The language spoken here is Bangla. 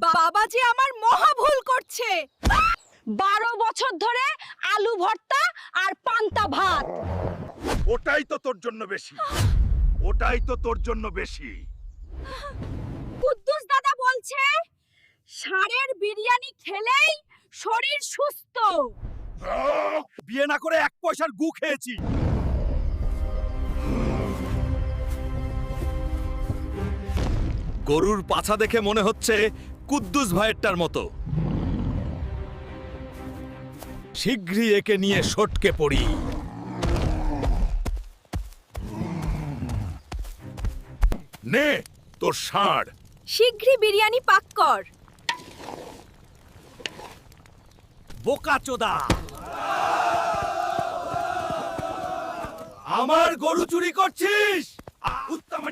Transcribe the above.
বাবাজি আমার মহা ভুল করছে। 12 বছর ধরে আলু ভর্তা আর পান্তা ভাত। ওটাই তো তোর জন্য বেশি, ওটাই তো তোর জন্য বেশি। কুদ্দুস দাদা বলছে ষাঁড়ের বিরিয়ানি খেলেই শরীর সুস্থ। বিয়ে না করে 1 পয়সার গু খেয়েছি। গরুর পাছা দেখে মনে হচ্ছে কুদ্দুস ভাইয়েরটার মতো। শীঘ্রই একে নিয়ে সটকে পড়ি। নে তোর ষাঁড়। শীঘ্রই বিরিয়ানি পাক কর। বোকাচোদা, আমার গরু চুরি করছিস? উত্তম